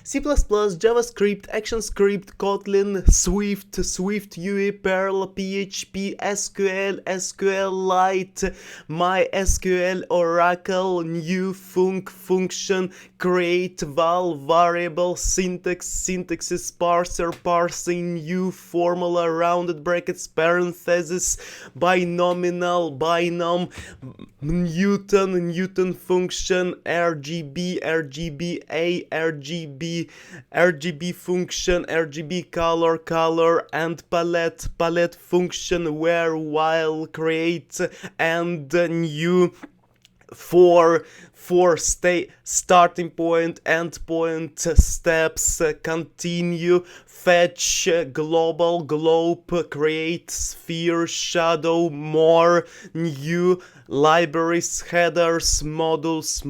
C++, JavaScript, ActionScript, Kotlin, Swift UI, Perl, PHP, SQL, SQLite, MySQL, Oracle, new function, create, val, variable, syntaxes, parser, parsing, new formula, rounded brackets, parentheses, binomial, binom, Newton function, RGB, RGBA, RGB function, RGB color, and palette function, where, while, create, and new for starting point, endpoint, steps, continue, fetch, global, globe, create, sphere, shadow, more, new, libraries, headers, modulus,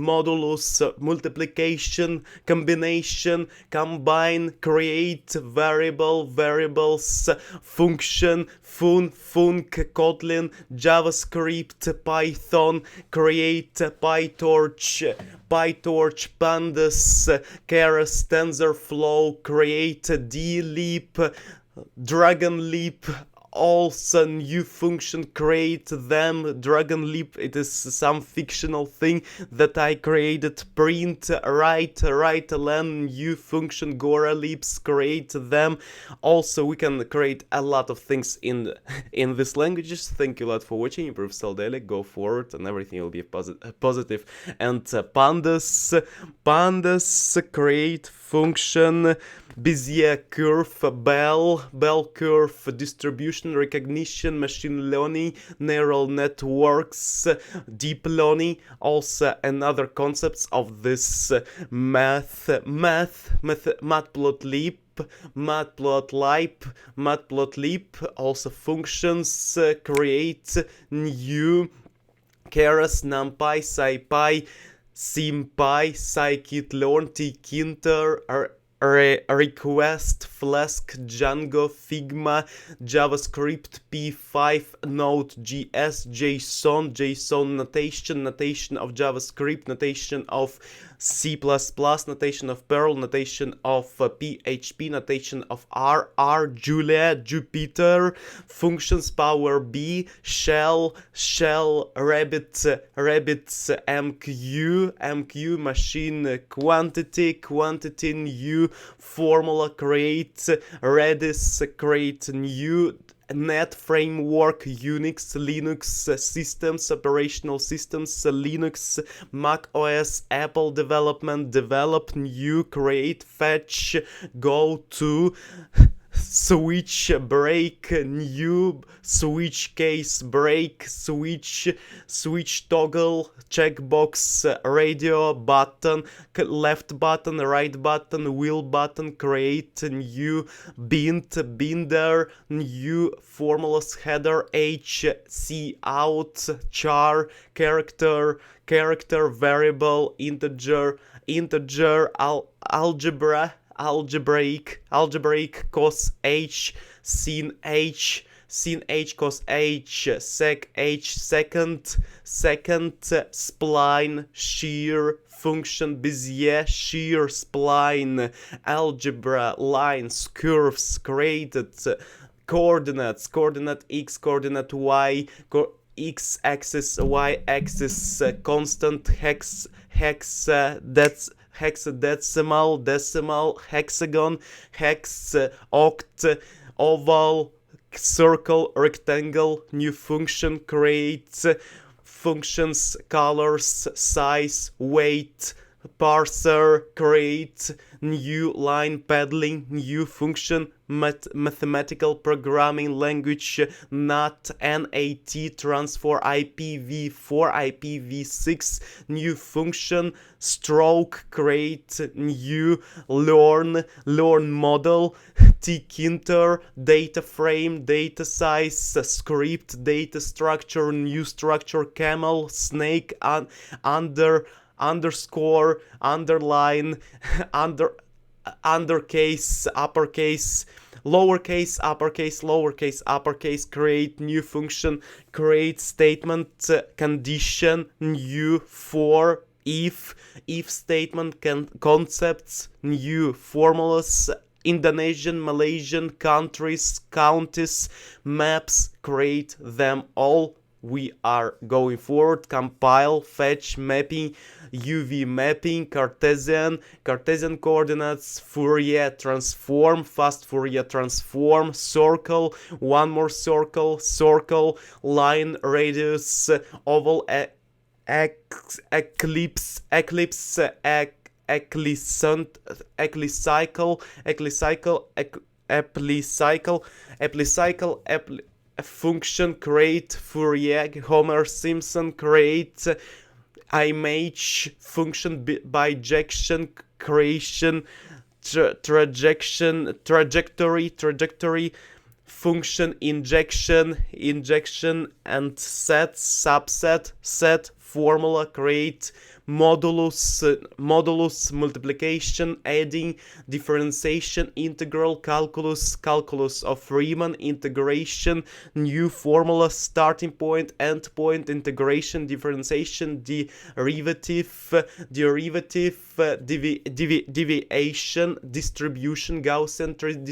multiplication, combination, combine, create, variables, function, func, Kotlin, JavaScript, Python, create, PyTorch, Pandas, Keras, TensorFlow, create, dleap, Dragon Leap, also new function, create them, Dragon Leap, it is some fictional thing that I created, print, write len, new function, Gora Leaps, create them. Also we can create a lot of things in these languages. Thank you a lot for watching. Improve Cell Daily, go forward and everything will be positive. And pandas, create function, Bezier curve, bell curve, distribution, recognition, machine learning, neural networks, deep learning, also another concepts of this matplotlib, also functions, create, new, Keras, NumPy, SciPy, SymPy, scikit-learn, tkinter, request, Flask, Django, Figma, JavaScript, P5, Node.js, JSON, notation of JavaScript, notation of C++, notation of Perl, notation of PHP, notation of R, Julia, Jupyter, functions, Power B, shell, rabbit, MQ, machine, quantity, new, formula, create, Redis, create, new, net framework, Unix, Linux systems, operational systems, Linux, Mac OS, Apple development, develop, new, create, fetch, go to, switch, break, new, switch case, break, switch toggle, checkbox, radio button, left button, right button, wheel button, create, new, binder, new, formulas, header, H, C, out, char, character, variable, integer, algebraic, cos H, sin H, cos H, sec H, second, spline, shear, function, Bezier, shear, spline, algebra, lines, curves, created, coordinates, coordinate X, coordinate Y, X axis, Y axis, constant, hex, that's hexadecimal, decimal, hexagon, hex, oct, oval, circle, rectangle, new function, create, functions, colors, size, weight, parser, create, new, line paddling, new function, mathematical programming language, NAT, transfer, IPv4, IPv6, new function, stroke, create, new, learn model, tkinter, data frame, data size, script, data structure, new structure, camel, snake, underscore, underline, undercase, uppercase, lowercase, uppercase, create, new function, create, statement, condition, new, for, if statement, concepts, new formulas, Indonesian, Malaysian, countries, counties, maps, create them all. We are going forward. Compile, fetch, mapping, UV mapping, Cartesian coordinates, Fourier transform, fast Fourier transform, circle, one more circle, line, radius, oval, eclipse, function, create, Fourier, Homer Simpson, create, image, function, bijection, creation, trajectory, function, injection, and set, subset, set, formula, create, modulus, multiplication, adding, differentiation, integral, calculus of Riemann, integration, new formula, starting point, end point, integration, differentiation, derivative, deviation, distribution, Gaussian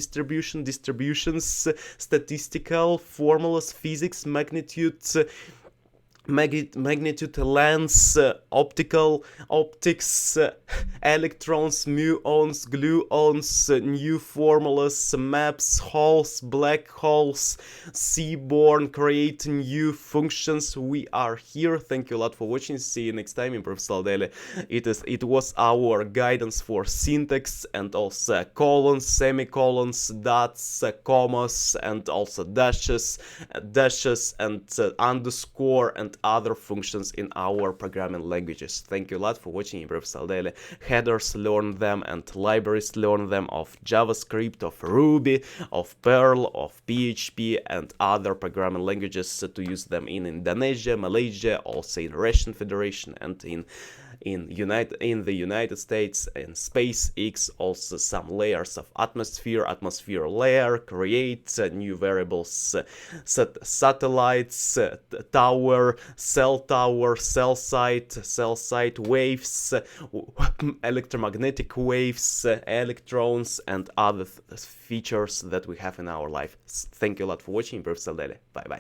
distributions, statistical formulas, physics, magnitude, lens, optics, electrons, muons, gluons, new formulas, maps, holes, black holes, seaborne, create new functions. We are here. Thank you a lot for watching. See you next time in Professor Daily. It was our guidance for syntax and also colons, semicolons, dots, commas, and also dashes and underscore and other functions in our programming languages. Thank you a lot for watching Professor Daily. Headers, learn them, and libraries, learn them, of JavaScript, of Ruby, of Perl, of PHP, and other programming languages to use them in Indonesia, Malaysia, also in Russian Federation, and in the United States, in SpaceX, also some layers of atmosphere layer, create new variables, satellites, tower, cell site, waves, electromagnetic waves, electrons, and other features that we have in our life. Thank you a lot for watching, Professor Daily. Bye bye.